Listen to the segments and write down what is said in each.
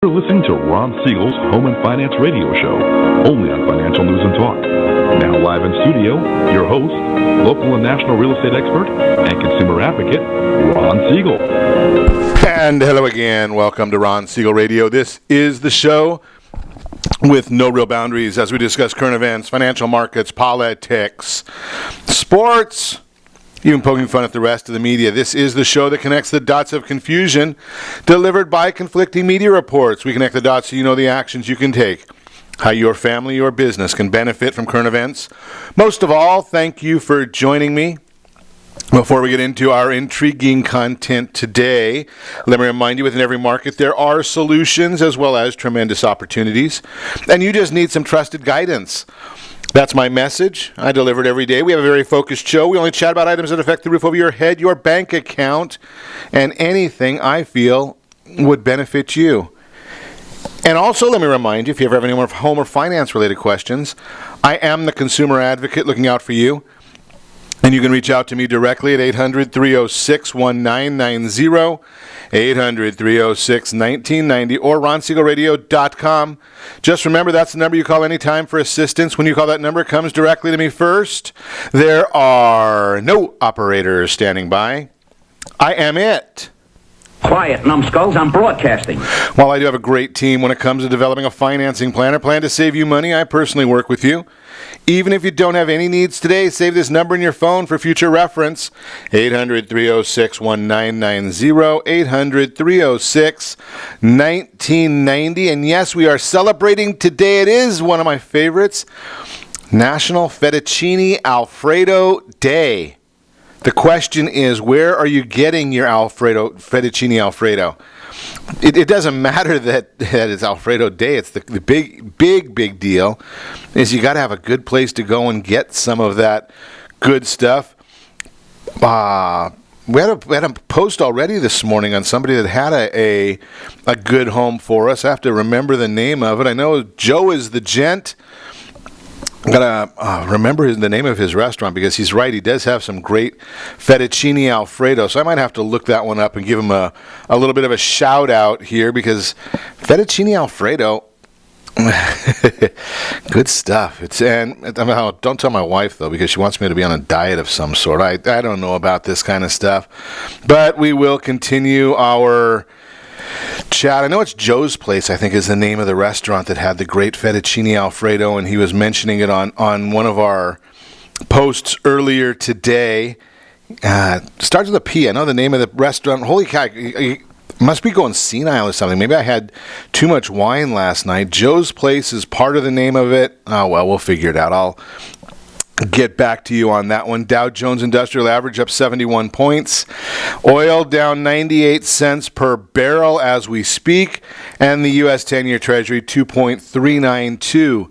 You're listening to Ron Siegel's Home and Finance Radio Show, only on Financial News and Talk. Now live in studio, your host, local and national real estate expert and consumer advocate, Ron Siegel. And hello again. Welcome to Ron Siegel Radio. This is the show with no real boundaries as we discuss current events, financial markets, politics, sports, even poking fun at the rest of the media. This is the show that connects the dots of confusion delivered by conflicting media reports. We connect the dots so you know the actions you can take, how your family or business can benefit from current events. Most of all, thank you for joining me. Before we get into our intriguing content today, let me remind you, within every market there are solutions as well as tremendous opportunities, and you just need some trusted guidance. That's my message. I deliver it every day. We have a very focused show. We only chat about items that affect the roof over your head, your bank account, and anything I feel would benefit you. And also, let me remind you, if you ever have any more home or finance related questions, I am the consumer advocate looking out for you. And you can reach out to me directly at 800-306-1990, 800-306-1990, or ronsiegelradio.com. Just remember, that's the number you call anytime for assistance. When you call that number, it comes directly to me first. There are no operators standing by. I am it. Quiet, numbskulls, I'm broadcasting. While I do have a great team when it comes to developing a financing plan or plan to save you money, I personally work with you. Even if you don't have any needs today, save this number in your phone for future reference, 800-306-1990, 800-306-1990. And yes, we are celebrating today. It is one of my favorites, National Fettuccine Alfredo Day. The question is, where are you getting your fettuccine Alfredo? It doesn't matter that it's Alfredo Day. It's the big deal is you got to have a good place to go and get some of that good stuff. We had a post already this morning on somebody that had a good home for us. I have to remember the name of it. I know Joe is the gent. I'm going to remember the name of his restaurant because he's right. He does have some great fettuccine Alfredo. So I might have to look that one up and give him a little bit of a shout out here because fettuccine Alfredo, good stuff. Don't tell my wife, though, because she wants me to be on a diet of some sort. I don't know about this kind of stuff. But we will continue our chat. I know it's Joe's Place, I think, is the name of the restaurant that had the great fettuccine Alfredo, and he was mentioning it on one of our posts earlier today. Starts with a P. I know the name of the restaurant. Holy cow, I must be going senile or something. Maybe I had too much wine last night. Joe's Place is part of the name of it. Oh, well, we'll figure it out. I'll get back to you on that one. Dow Jones Industrial Average up 71 points. Oil down 98 cents per barrel as we speak. And the U.S. 10-year Treasury 2.392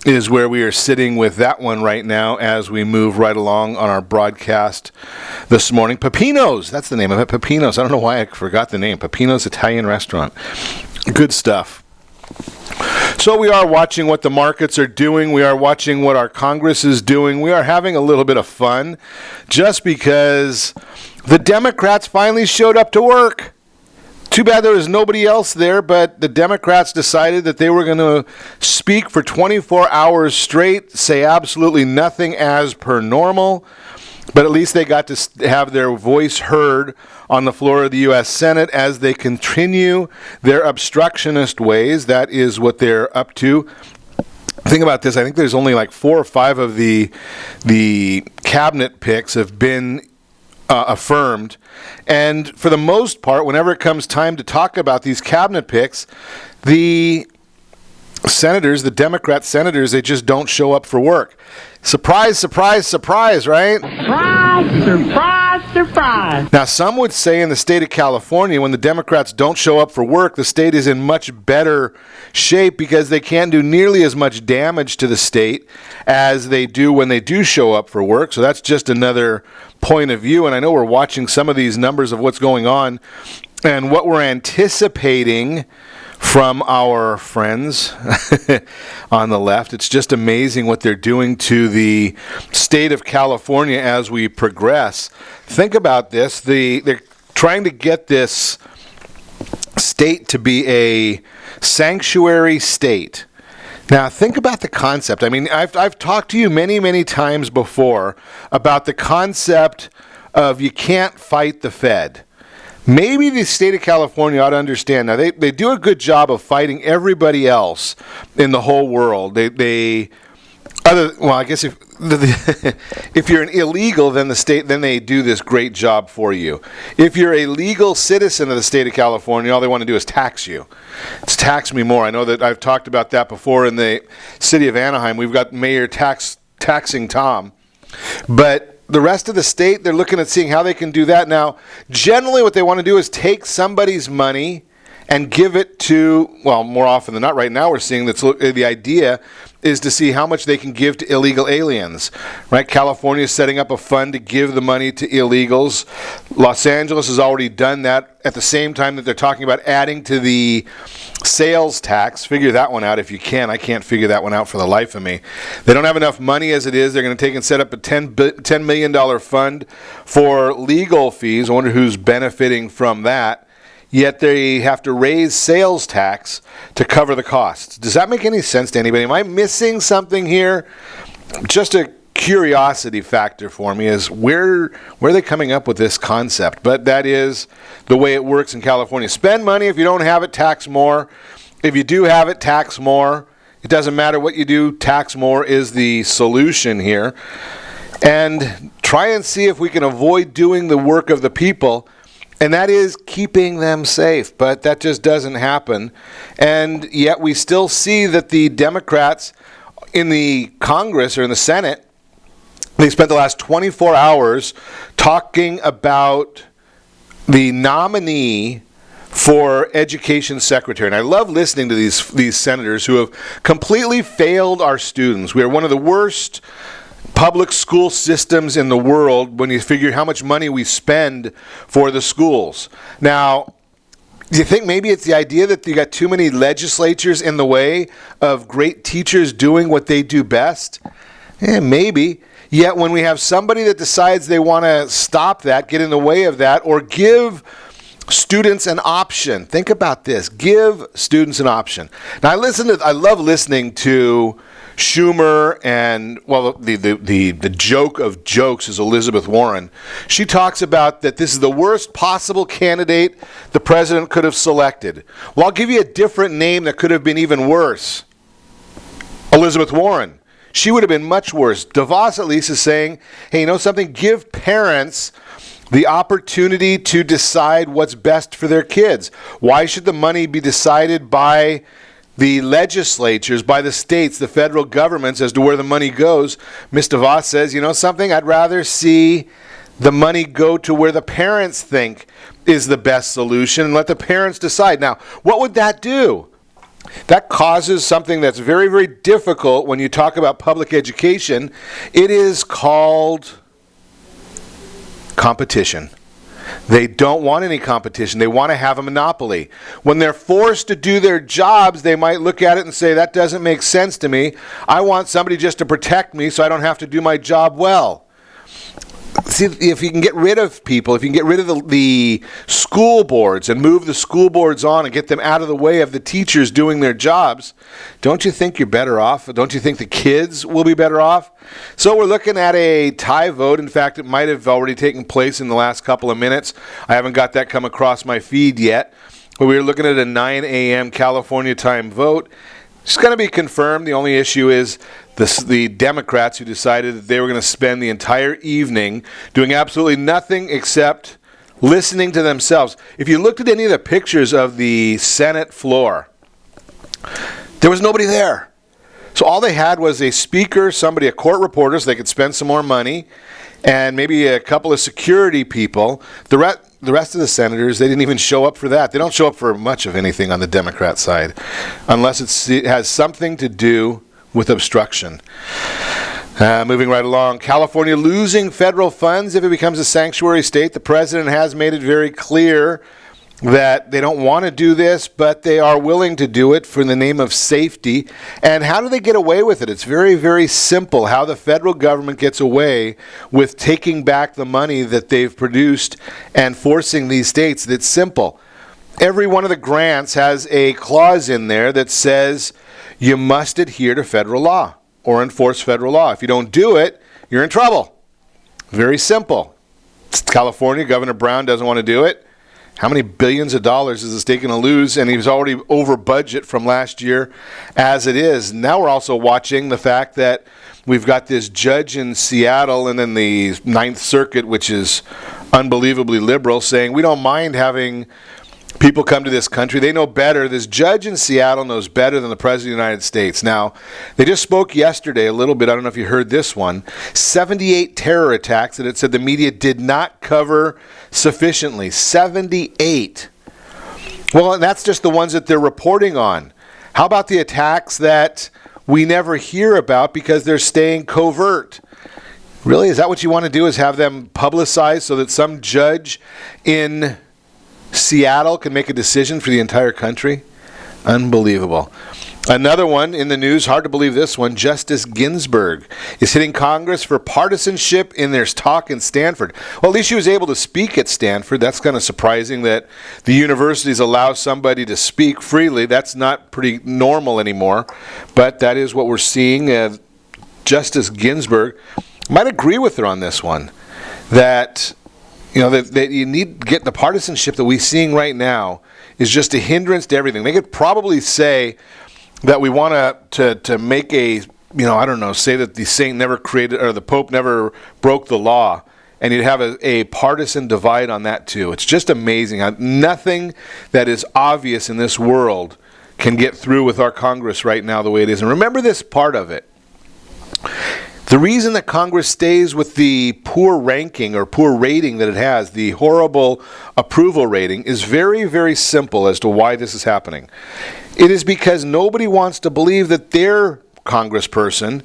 is where we are sitting with that one right now as we move right along on our broadcast this morning. Peppino's, that's the name of it, Peppino's. I don't know why I forgot the name. Peppino's Italian Restaurant. Good stuff. So we are watching what the markets are doing. We are watching what our Congress is doing. We are having a little bit of fun just because the Democrats finally showed up to work. Too bad there was nobody else there, but the Democrats decided that they were going to speak for 24 hours straight, say absolutely nothing as per normal. But at least they got to have their voice heard on the floor of the U.S. Senate as they continue their obstructionist ways. That is what they're up to. Think about this. I think there's only like 4 or 5 of the cabinet picks have been affirmed. And for the most part, whenever it comes time to talk about these cabinet picks, the senators, the Democrat senators, they just don't show up for work. Surprise, surprise, surprise, right? Surprise, surprise, surprise. Now, some would say in the state of California, when the Democrats don't show up for work, the state is in much better shape because they can't do nearly as much damage to the state as they do when they do show up for work. So that's just another point of view. And I know we're watching some of these numbers of what's going on and what we're anticipating from our friends on the left. It's just amazing what they're doing to the state of California as we progress. Think about this. They're trying to get this state to be Sanctuary state. Now, think about the concept. I mean, I've talked to you many, many times before about the concept of you can't fight the Fed. Maybe the state of California ought to understand. Now, they do a good job of fighting everybody else in the whole world. I guess if you're an illegal, then they do this great job for you. If you're a legal citizen of the state of California, all they want to do is tax you. It's tax me more. I know that I've talked about that before in the city of Anaheim. We've got Mayor taxing Tom. But the rest of the state, they're looking at seeing how they can do that. Now, generally what they want to do is take somebody's money and give it to, well, more often than not, right now we're seeing that the idea is to see how much they can give to illegal aliens, right? California is setting up a fund to give the money to illegals. Los Angeles has already done that at the same time that they're talking about adding to the sales tax. Figure that one out if you can. I can't figure that one out for the life of me. They don't have enough money as it is. They're going to take and set up a $10 million fund for legal fees. I wonder who's benefiting from that. Yet they have to raise sales tax to cover the costs. Does that make any sense to anybody? Am I missing something here? Just a curiosity factor for me is where are they coming up with this concept? But that is the way it works in California. Spend money. If you don't have it, tax more. If you do have it, tax more. It doesn't matter what you do. Tax more is the solution here. And try and see if we can avoid doing the work of the people, and that is keeping them safe. But that just doesn't happen. And yet we still see that the Democrats in the Congress or in the Senate, they spent the last 24 hours talking about the nominee for education secretary. And I love listening to these senators who have completely failed our students. We are one of the worst public school systems in the world when you figure how much money we spend for the schools. Now, do you think maybe it's the idea that you got too many legislatures in the way of great teachers doing what they do best? Maybe. Yet when we have somebody that decides they want to stop that, get in the way of that, or give students an option. Think about this. Give students an option. Now, I love listening to Schumer, and well, the joke of jokes is Elizabeth Warren. She talks about that this is the worst possible candidate the president could have selected. Well, I'll give you a different name that could have been even worse. Elizabeth Warren. She would have been much worse. DeVos at least is saying, hey, you know something? Give parents the opportunity to decide what's best for their kids. Why should the money be decided by the legislatures, by the states, the federal governments as to where the money goes? Ms. DeVos says, you know something? I'd rather see the money go to where the parents think is the best solution and let the parents decide. Now, what would that do? That causes something that's very, very difficult when you talk about public education. It is called competition. They don't want any competition. They want to have a monopoly. When they're forced to do their jobs, they might look at it and say, that doesn't make sense to me. I want somebody just to protect me so I don't have to do my job well. See, if you can get rid of people, if you can get rid of the school boards and move the school boards on and get them out of the way of the teachers doing their jobs, don't you think you're better off? Don't you think the kids will be better off? So we're looking at a tie vote. In fact, it might have already taken place in the last couple of minutes. I haven't got that come across my feed yet. But we're looking at a 9 a.m. California time vote. It's going to be confirmed. The only issue is the Democrats who decided that they were going to spend the entire evening doing absolutely nothing except listening to themselves. If you looked at any of the pictures of the Senate floor, there was nobody there. So all they had was a speaker, a court reporter, so they could spend some more money, and maybe a couple of security people. The rest of the senators, they didn't even show up for that. They don't show up for much of anything on the Democrat side, unless it has something to do with obstruction. Moving right along, California losing federal funds if it becomes a sanctuary state. The president has made it very clear that they don't want to do this, but they are willing to do it for the name of safety. And how do they get away with it? It's very, very simple how the federal government gets away with taking back the money that they've produced and forcing these states. It's simple. every one of the grants has a clause in there that says you must adhere to federal law or enforce federal law. If you don't do it, you're in trouble. Very simple. It's California. Governor Brown doesn't want to do it. How many billions of dollars is the state going to lose? And he was already over budget from last year as it is. Now we're also watching the fact that we've got this judge in Seattle and then the Ninth Circuit, which is unbelievably liberal, saying we don't mind having people come to this country. They know better. This judge in Seattle knows better than the President of the United States. Now, they just spoke yesterday a little bit. I don't know if you heard this one. 78 terror attacks that it said the media did not cover sufficiently. 78. Well, and that's just the ones that they're reporting on. How about the attacks that we never hear about because they're staying covert? Really? Is that what you want to do, is have them publicized so that some judge in Seattle can make a decision for the entire country? Unbelievable. Another one in the news, hard to believe this one, Justice Ginsburg is hitting Congress for partisanship in their talk in Stanford. Well, at least she was able to speak at Stanford. That's kind of surprising that the universities allow somebody to speak freely. That's not pretty normal anymore, but that is what we're seeing. Justice Ginsburg, might agree with her on this one, that that you need to get the partisanship that we're seeing right now is just a hindrance to everything. They could probably say that we want to make a, say that the saint never created, or the Pope never broke the law, and you'd have a partisan divide on that too. It's just amazing how nothing that is obvious in this world can get through with our Congress right now the way it is. And remember this part of it. The reason that Congress stays with the poor ranking or poor rating that it has, the horrible approval rating, is very, very simple as to why this is happening. It is because nobody wants to believe that their congressperson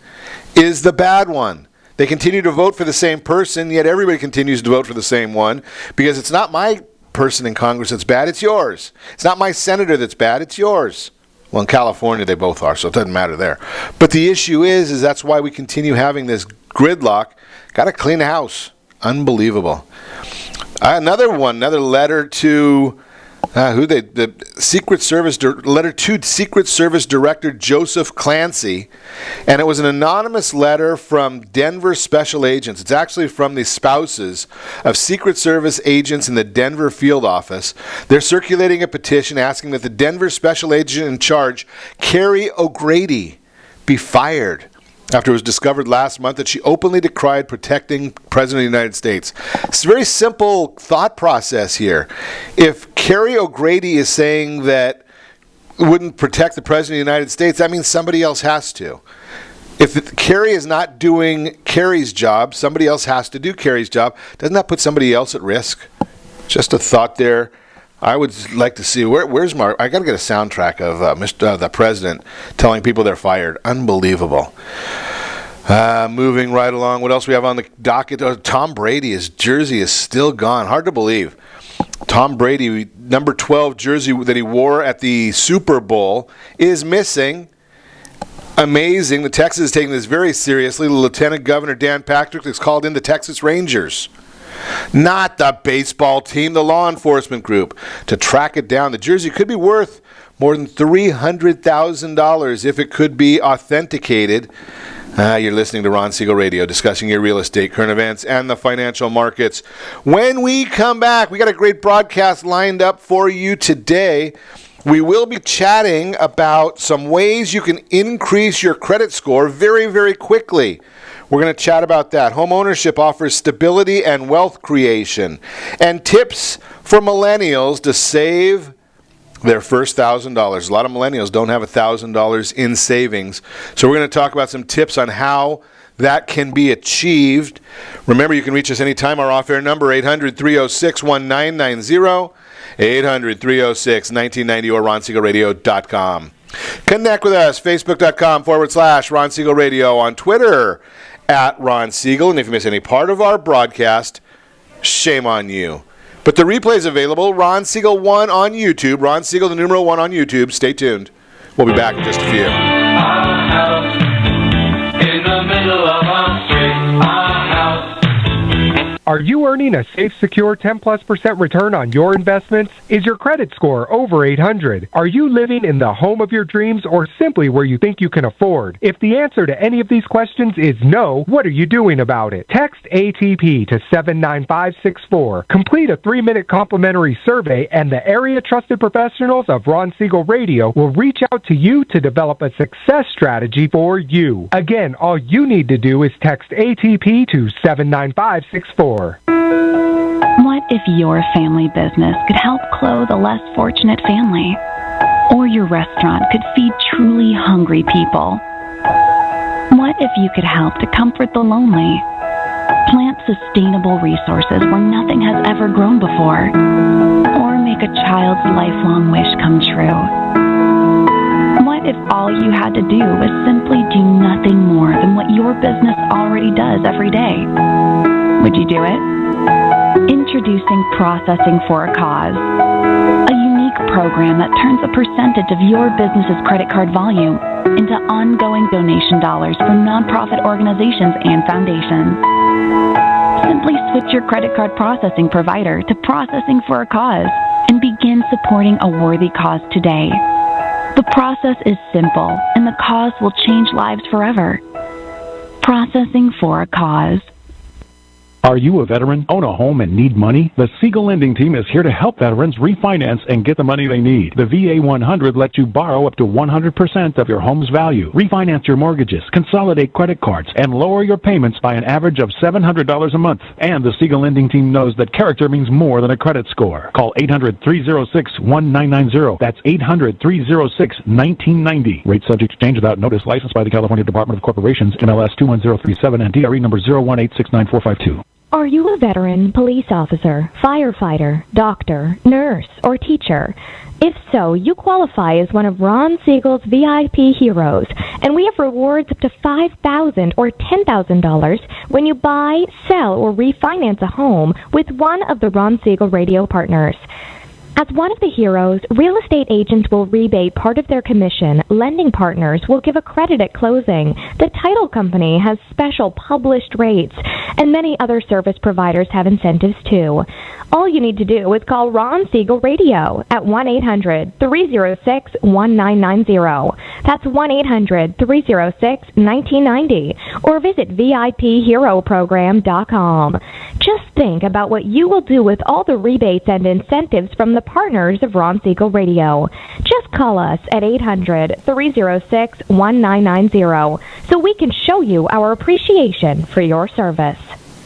is the bad one. They continue to vote for the same person, yet everybody continues to vote for the same one, because it's not my person in Congress that's bad, it's yours. It's not my senator that's bad, it's yours. Well, in California, they both are, so it doesn't matter there. But the issue is that's why we continue having this gridlock. Got to clean the house. Unbelievable. Another letter to the Secret Service, letter to Secret Service Director Joseph Clancy, and it was an anonymous letter from Denver special agents. It's actually from the spouses of Secret Service agents in the Denver field office. They're circulating a petition asking that the Denver special agent in charge, Carrie O'Grady, be fired after it was discovered last month that she openly decried protecting President of the United States. It's a very simple thought process here. If Carrie O'Grady is saying that it wouldn't protect the President of the United States, that means somebody else has to. If Carrie is not doing Carrie's job, somebody else has to do Carrie's job. Doesn't that put somebody else at risk? Just a thought there. I would like to see, where's Mark? I got to get a soundtrack of the president telling people they're fired. Unbelievable. Moving right along. What else we have on the docket? Tom Brady, his jersey is still gone. Hard to believe. Tom Brady, number 12 jersey that he wore at the Super Bowl is missing. Amazing. The Texas is taking this very seriously. Lieutenant Governor Dan Patrick has called in the Texas Rangers, not the baseball team, the law enforcement group, to track it down. The jersey could be worth more than $300,000 if it could be authenticated. You're listening to Ron Siegel Radio, discussing your real estate, current events, and the financial markets. When we come back, we got a great broadcast lined up for you today. We will be chatting about some ways you can increase your credit score very, very quickly. We're going to chat about that. Homeownership offers stability and wealth creation, and tips for millennials to save their first $1,000. A lot of millennials don't have $1,000 in savings. So we're going to talk about some tips on how that can be achieved. Remember, you can reach us anytime. Our off-air number, 800-306-1990, 800-306-1990, or RonSiegelRadio.com. Connect with us, Facebook.com/Ron Siegel Radio, on Twitter @Ron Siegel. And if you miss any part of our broadcast, shame on you. But the replay is available, Ron Siegel 1 on YouTube, Ron Siegel, the numeral 1 on YouTube. Stay tuned. We'll be back in just a few. Our house in the middle of our street. Our house. Are you earning a safe, secure 10+% return on your investments? Is your credit score over 800? Are you living in the home of your dreams or simply where you think you can afford? If the answer to any of these questions is no, what are you doing about it? Text ATP to 79564. Complete a 3-minute complimentary survey and the area trusted professionals of Ron Siegel Radio will reach out to you to develop a success strategy for you. Again, all you need to do is text ATP to 79564. What if your family business could help clothe a less fortunate family? Or your restaurant could feed truly hungry people? What if you could help to comfort the lonely? Plant sustainable resources where nothing has ever grown before? Or make a child's lifelong wish come true? What if all you had to do was simply do nothing more than what your business already does every day? Would you do it? Introducing Processing for a Cause, a unique program that turns a percentage of your business's credit card volume into ongoing donation dollars from nonprofit organizations and foundations. Simply switch your credit card processing provider to Processing for a Cause and begin supporting a worthy cause today. The process is simple, and the cause will change lives forever. Processing for a Cause. Are you a veteran, own a home, and need money? The Siegel Lending Team is here to help veterans refinance and get the money they need. The VA 100 lets you borrow up to 100% of your home's value, refinance your mortgages, consolidate credit cards, and lower your payments by an average of $700 a month. And the Siegel Lending Team knows that character means more than a credit score. Call 800-306-1990. That's 800-306-1990. Rate subject to change without notice. Licensed by the California Department of Corporations, MLS 21037, and DRE number 018694452. Are you a veteran, police officer, firefighter, doctor, nurse, or teacher? If so, you qualify as one of Ron Siegel's VIP heroes, and we have rewards up to $5,000 or $10,000 when you buy, sell, or refinance a home with one of the Ron Siegel radio partners. As one of the heroes, real estate agents will rebate part of their commission. Lending partners will give a credit at closing. The title company has special published rates, and many other service providers have incentives too. All you need to do is call Ron Siegel Radio at 1-800-306-1990. That's 1-800-306-1990. Or visit VIPHeroProgram.com. Just think about what you will do with all the rebates and incentives from the partners of Ron Siegel Radio. Just call us at 800-306-1990 so we can show you our appreciation for your service.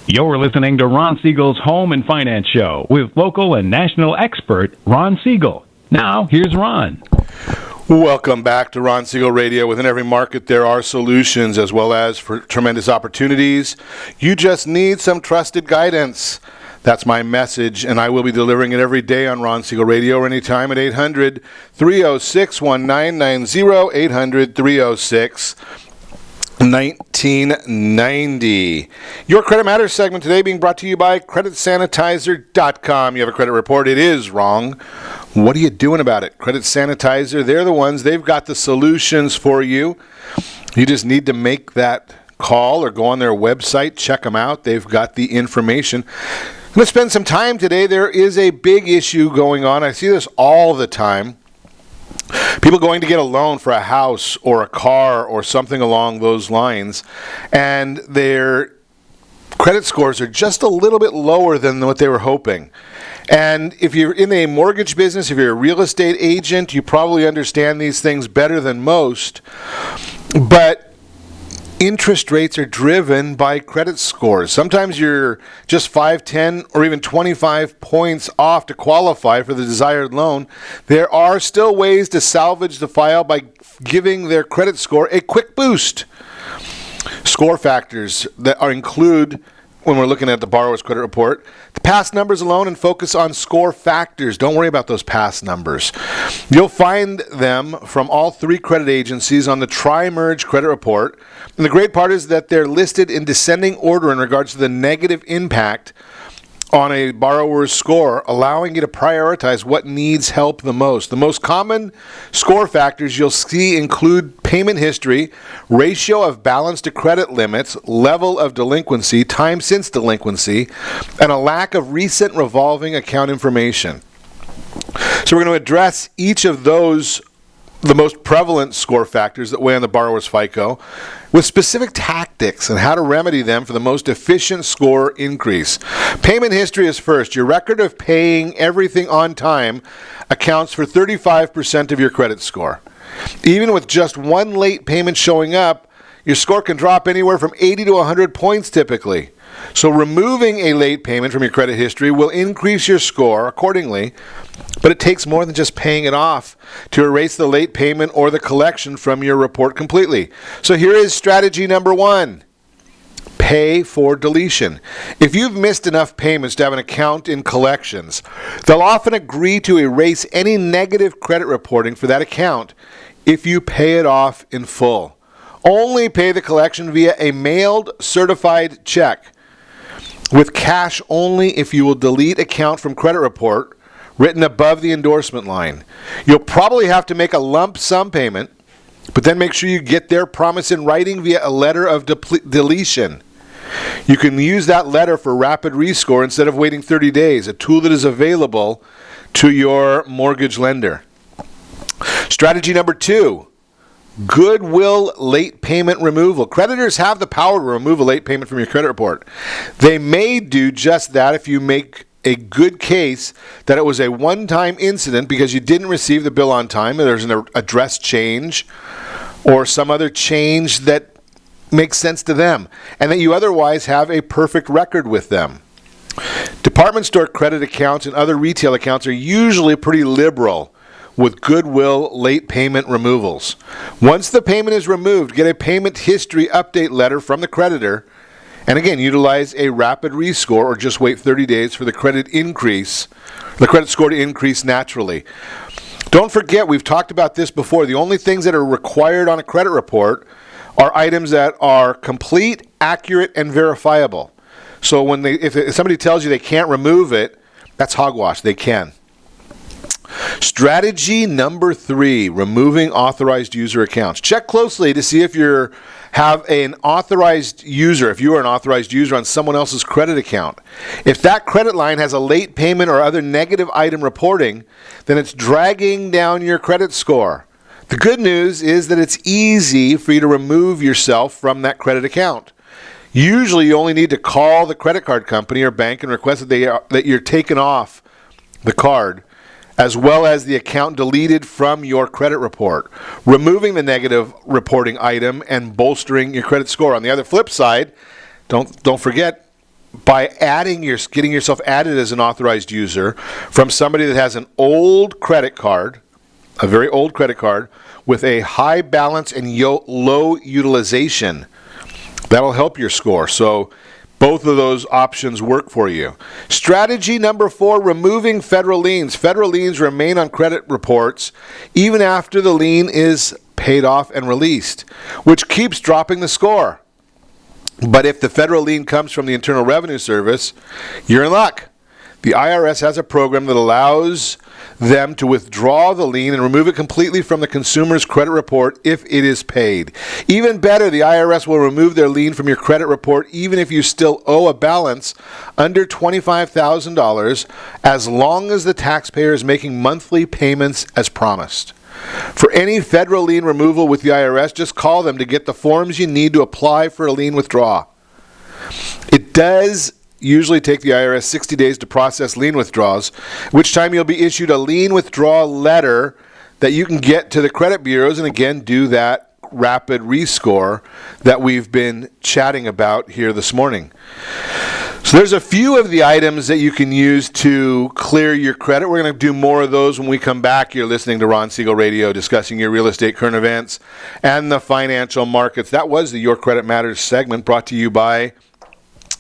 You're listening to Ron Siegel's Home and Finance Show with local and national expert Ron Siegel. Now, here's Ron. Welcome back to Ron Siegel Radio. Within every market, there are solutions as well as for tremendous opportunities. You just need some trusted guidance. That's my message, and I will be delivering it every day on Ron Siegel Radio or anytime at 800-306-1990, 800-306-1990. Your Credit Matters segment today being brought to you by CreditSanitizer.com. You have a credit report, it is wrong. What are you doing about it? Credit Sanitizer, they're the ones, they've got the solutions for you. You just need to make that call or go on their website, check them out. They've got the information. I'm going to spend some time today. There is a big issue going on. I see this all the time. People going to get a loan for a house or a car or something along those lines, and their credit scores are just a little bit lower than what they were hoping. And if you're in a mortgage business, if you're a real estate agent, you probably understand these things better than most. But interest rates are driven by credit scores. Sometimes you're just 5, 10, or even 25 points off to qualify for the desired loan. There are still ways to salvage the file by giving their credit score a quick boost. Score factors that are include when we're looking at the borrower's credit report. The past numbers alone and focus on score factors. Don't worry about those past numbers. You'll find them from all three credit agencies on the Tri-Merge credit report. And the great part is that they're listed in descending order in regards to the negative impact on a borrower's score, allowing you to prioritize what needs help the most. The most common score factors you'll see include payment history, ratio of balance to credit limits, level of delinquency, time since delinquency, and a lack of recent revolving account information. So we're going to address each of those, the most prevalent score factors that weigh on the borrower's FICO, with specific tactics and how to remedy them for the most efficient score increase. Payment history is first. Your record of paying everything on time accounts for 35% of your credit score. Even with just one late payment showing up, your score can drop anywhere from 80 to 100 points typically. So removing a late payment from your credit history will increase your score accordingly, but it takes more than just paying it off to erase the late payment or the collection from your report completely. So here is strategy number 1. Pay for deletion. If you've missed enough payments to have an account in collections, they'll often agree to erase any negative credit reporting for that account if you pay it off in full. Only pay the collection via a mailed certified check with cash only if you will delete account from credit report written above the endorsement line. You'll probably have to make a lump sum payment, but then make sure you get their promise in writing via a letter of deletion. You can use that letter for rapid rescore instead of waiting 30 days, a tool that is available to your mortgage lender. Strategy number 2. Goodwill late payment removal. Creditors have the power to remove a late payment from your credit report. They may do just that if you make a good case that it was a one-time incident because you didn't receive the bill on time, and there's an address change or some other change that makes sense to them, and that you otherwise have a perfect record with them. Department store credit accounts and other retail accounts are usually pretty liberal with goodwill late payment removals. Once the payment is removed, get a payment history update letter from the creditor, and again, utilize a rapid rescore or just wait 30 days for the credit score to increase naturally. Don't forget, we've talked about this before. The only things that are required on a credit report are items that are complete, accurate, and verifiable. So if somebody tells you they can't remove it, that's hogwash. They can. Strategy number 3, removing authorized user accounts. Check closely to see if you are an authorized user on someone else's credit account. If that credit line has a late payment or other negative item reporting, then it's dragging down your credit score. The good news is that it's easy for you to remove yourself from that credit account. Usually you only need to call the credit card company or bank and request that you're taken off the card, as well as the account deleted from your credit report, removing the negative reporting item and bolstering your credit score. On the other flip side, don't forget, by getting yourself added as an authorized user from somebody that has an old credit card, a very old credit card with a high balance and low utilization, that'll help your score. So both of those options work for you. Strategy number 4, removing federal liens. Federal liens remain on credit reports even after the lien is paid off and released, which keeps dropping the score. But if the federal lien comes from the Internal Revenue Service, you're in luck. The IRS has a program that allows them to withdraw the lien and remove it completely from the consumer's credit report if it is paid. Even better, the IRS will remove their lien from your credit report even if you still owe a balance under $25,000, as long as the taxpayer is making monthly payments as promised. For any federal lien removal with the IRS, just call them to get the forms you need to apply for a lien withdrawal. It does usually take the IRS 60 days to process lien withdrawals, which time you'll be issued a lien withdrawal letter that you can get to the credit bureaus and again do that rapid rescore that we've been chatting about here this morning. So there's a few of the items that you can use to clear your credit. We're going to do more of those when we come back. You're listening to Ron Siegel Radio, discussing your real estate current events and the financial markets. That was the Your Credit Matters segment, brought to you by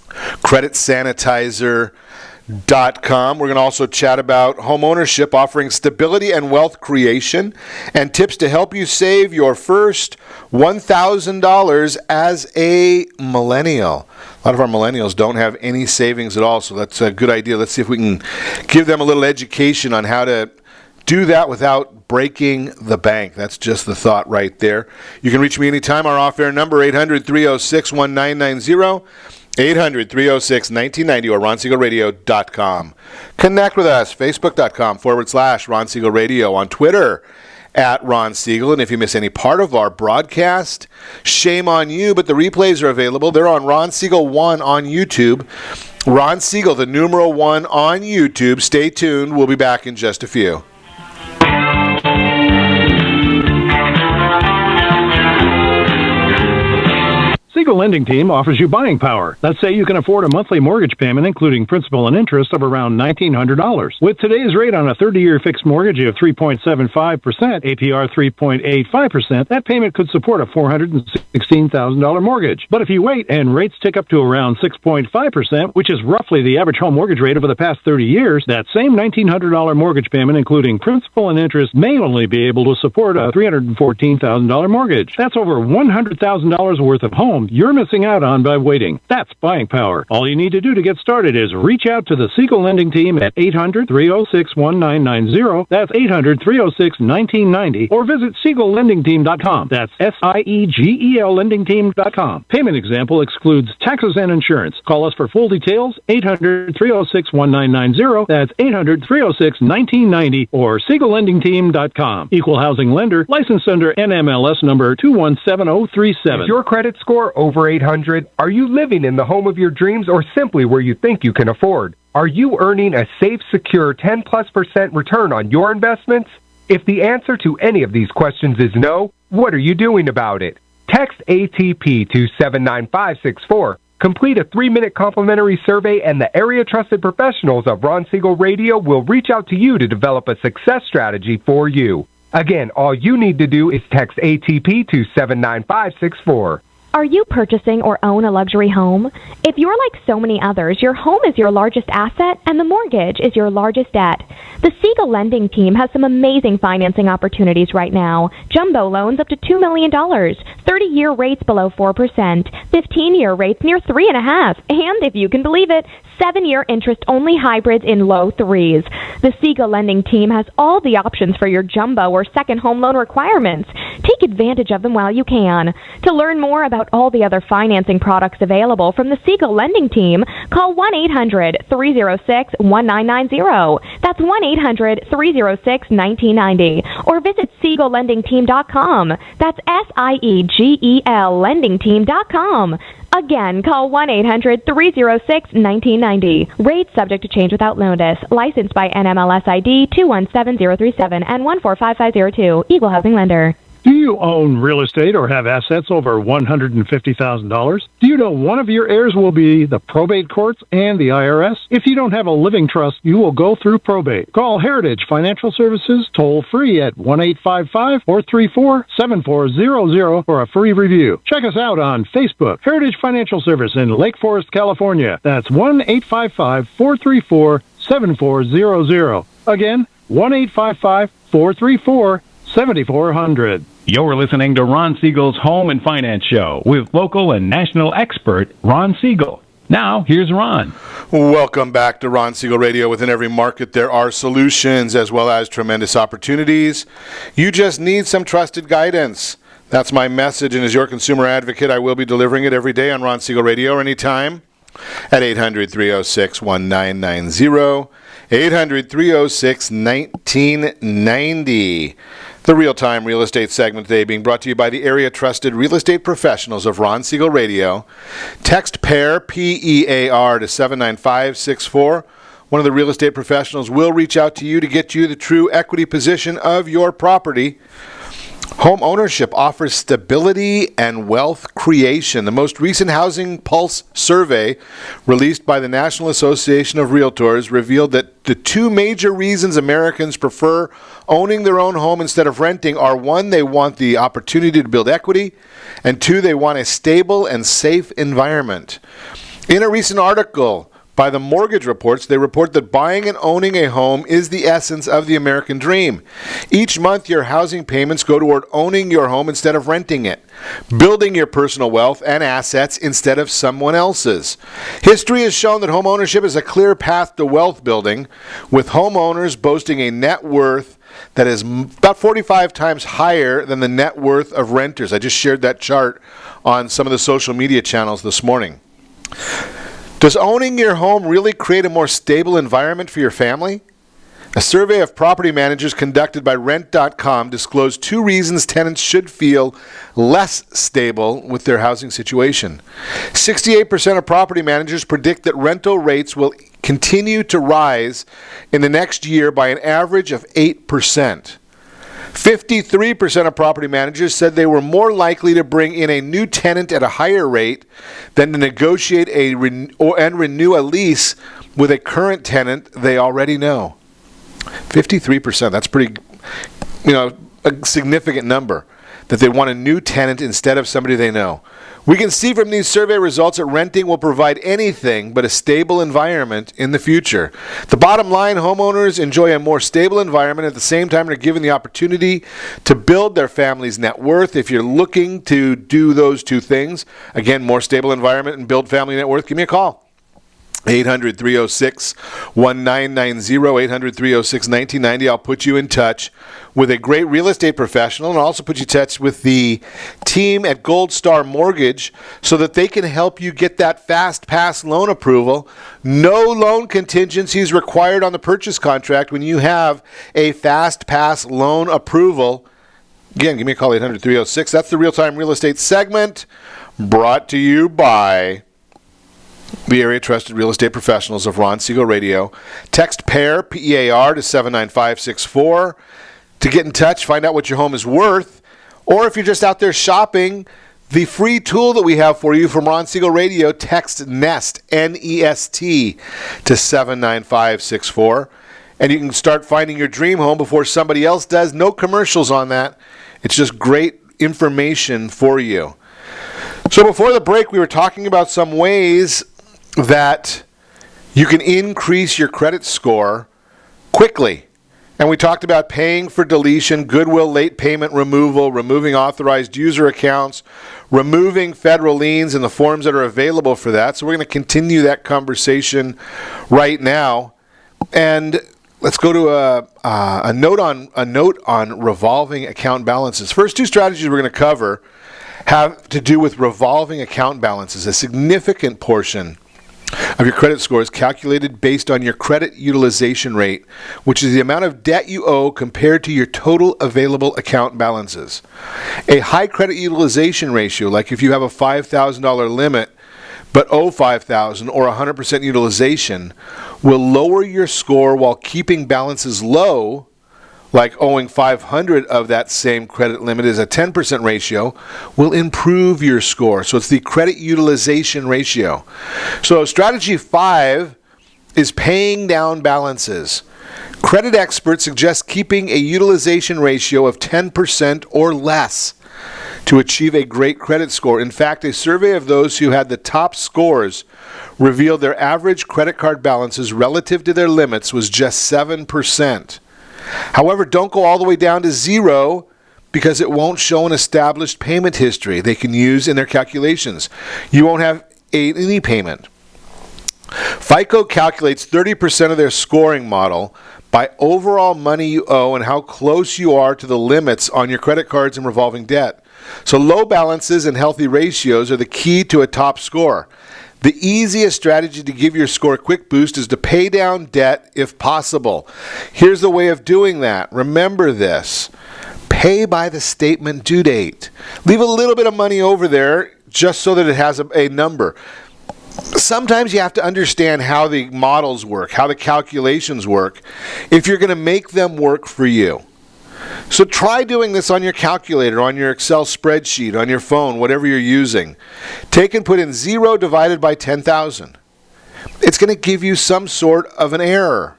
CreditSanitizer.com. We're going to also chat about Homeownership, offering stability and wealth creation and tips to help you save your first $1,000 as a millennial. A lot of our millennials don't have any savings at all, so that's a good idea. Let's see if we can give them a little education on how to do that without breaking the bank. That's just the thought right there. You can reach me anytime. Our off-air number, 800-306-1990, 800-306-1990, or ronsiegelradio.com. Connect with us, facebook.com/Ron Siegel Radio, on Twitter, @Ron Siegel. And if you miss any part of our broadcast, shame on you, but the replays are available. They're on Ron Siegel 1 on YouTube. Ron Siegel, the numeral 1 on YouTube. Stay tuned. We'll be back in just a few. Siegel Lending Team offers you buying power. Let's say you can afford a monthly mortgage payment, including principal and interest, of around $1,900. With today's rate on a 30-year fixed mortgage of 3.75%, APR 3.85%, that payment could support a $416,000 mortgage. But if you wait and rates tick up to around 6.5%, which is roughly the average home mortgage rate over the past 30 years, that same $1,900 mortgage payment, including principal and interest, may only be able to support a $314,000 mortgage. That's over $100,000 worth of home you're missing out on by waiting. That's buying power. All you need to do to get started is reach out to the Siegel Lending Team at 800-306-1990. That's 800-306-1990. Or visit SiegelLendingTeam.com. That's SIEGEL LendingTeam.com. Payment example excludes taxes and insurance. Call us for full details, 800-306-1990. That's 800-306-1990 or SiegelLendingTeam.com. Equal housing lender, licensed under NMLS number 217037. Is your credit score over 800? Are you living in the home of your dreams or simply where you think you can afford? Are you earning a safe, secure 10+% return on your investments? If the answer to any of these questions is no, what are you doing about it? Text ATP to 79564. Complete a 3-minute complimentary survey, and the area trusted professionals of Ron Siegel Radio will reach out to you to develop a success strategy for you. Again, all you need to do is text ATP to 79564. Are you purchasing or own a luxury home? If you're like so many others, your home is your largest asset and the mortgage is your largest debt. The Siegel Lending Team has some amazing financing opportunities right now. Jumbo loans up to $2 million, 30-year rates below 4%, 15-year rates near 3.5%, and if you can believe it, 7-year interest-only hybrids in low 3s. The Siegel Lending Team has all the options for your jumbo or second home loan requirements. Take advantage of them while you can. To learn more about all the other financing products available from the Siegel Lending Team, call 1-800-306-1990. That's 1-800-306-1990. Or visit SiegelLendingTeam.com. That's SIEGEL LendingTeam.com. Again, call 1-800-306-1990. Rates subject to change without notice. Licensed by NMLS ID 217037 and 145502. Equal housing lender. Do you own real estate or have assets over $150,000? Do you know one of your heirs will be the probate courts and the IRS? If you don't have a living trust, you will go through probate. Call Heritage Financial Services toll free at 1-855-434-7400 for a free review. Check us out on Facebook, Heritage Financial Service in Lake Forest, California. That's 1-855-434-7400. Again, 1-855-434-7400. You're listening to Ron Siegel's Home and Finance Show with local and national expert Ron Siegel. Now, here's Ron. Welcome back to Ron Siegel Radio. Within every market, there are solutions as well as tremendous opportunities. You just need some trusted guidance. That's my message, and as your consumer advocate, I will be delivering it every day on Ron Siegel Radio or anytime at 800-306-1990, 800-306-1990. The real-time real estate segment today being brought to you by the area trusted real estate professionals of Ron Siegel Radio. Text PAIR, P-E-A-R, to 79564. One of the real estate professionals will reach out to you to get you the true equity position of your property. Homeownership offers stability and wealth creation. The most recent Housing Pulse survey released by the National Association of Realtors revealed that the two major reasons Americans prefer owning their own home instead of renting are: one, they want the opportunity to build equity, and two, they want a stable and safe environment. In a recent article by the mortgage reports, they report that buying and owning a home is the essence of the American dream. Each month, your housing payments go toward owning your home instead of renting it, building your personal wealth and assets instead of someone else's. History has shown that home ownership is a clear path to wealth building, with homeowners boasting a net worth that is about 45 times higher than the net worth of renters. I just shared that chart on some of the social media channels this morning. Does owning your home really create a more stable environment for your family? A survey of property managers conducted by Rent.com disclosed 2 reasons tenants should feel less stable with their housing situation. 68% of property managers predict that rental rates will continue to rise in the next year by an average of 8%. 53% of property managers said they were more likely to bring in a new tenant at a higher rate than to negotiate and renew a lease with a current tenant they already know. 53%, that's pretty, a significant number, that they want a new tenant instead of somebody they know. We can see from these survey results that renting will provide anything but a stable environment in the future. The bottom line, homeowners enjoy a more stable environment. At the same time, they're given the opportunity to build their family's net worth. If you're looking to do those 2 things, again, more stable environment and build family net worth, give me a call. 800-306-1990, 800-306-1990. I'll put you in touch with a great real estate professional, and I'll also put you in touch with the team at Gold Star Mortgage so that they can help you get that fast pass loan approval. No loan contingencies required on the purchase contract when you have a fast pass loan approval. Again, give me a call, 800-306. That's the Real-Time Real Estate segment, brought to you by the area trusted real estate professionals of Ron Siegel Radio. Text PAIR, P-E-A-R, to 79564 to get in touch, find out what your home is worth. Or if you're just out there shopping, the free tool that we have for you from Ron Siegel Radio, text NEST, N-E-S-T, to 79564. And you can start finding your dream home before somebody else does. No commercials on that. It's just great information for you. So before the break, we were talking about some ways that you can increase your credit score quickly. And we talked about paying for deletion, goodwill, late payment removal, removing authorized user accounts, removing federal liens and the forms that are available for that. So we're going to continue that conversation right now. And let's go to a note on revolving account balances. First 2 strategies we're going to cover have to do with revolving account balances. A significant portion of your credit score is calculated based on your credit utilization rate, which is the amount of debt you owe compared to your total available account balances. A high credit utilization ratio, like if you have a $5,000 limit but owe $5,000 or 100% utilization, will lower your score while keeping balances low, like owing $500 of that same credit limit is a 10% ratio, will improve your score. So it's the credit utilization ratio. So strategy 5 is paying down balances. Credit experts suggest keeping a utilization ratio of 10% or less to achieve a great credit score. In fact, a survey of those who had the top scores revealed their average credit card balances relative to their limits was just 7%. However, don't go all the way down to 0 because it won't show an established payment history they can use in their calculations. You won't have any payment. FICO calculates 30% of their scoring model by overall money you owe and how close you are to the limits on your credit cards and revolving debt. So low balances and healthy ratios are the key to a top score. The easiest strategy to give your score a quick boost is to pay down debt if possible. Here's the way of doing that. Remember this. Pay by the statement due date. Leave a little bit of money over there just so that it has a number. Sometimes you have to understand how the models work, how the calculations work, if you're going to make them work for you. So try doing this on your calculator, on your Excel spreadsheet, on your phone, whatever you're using. Take and put in 0 divided by 10,000. It's going to give you some sort of an error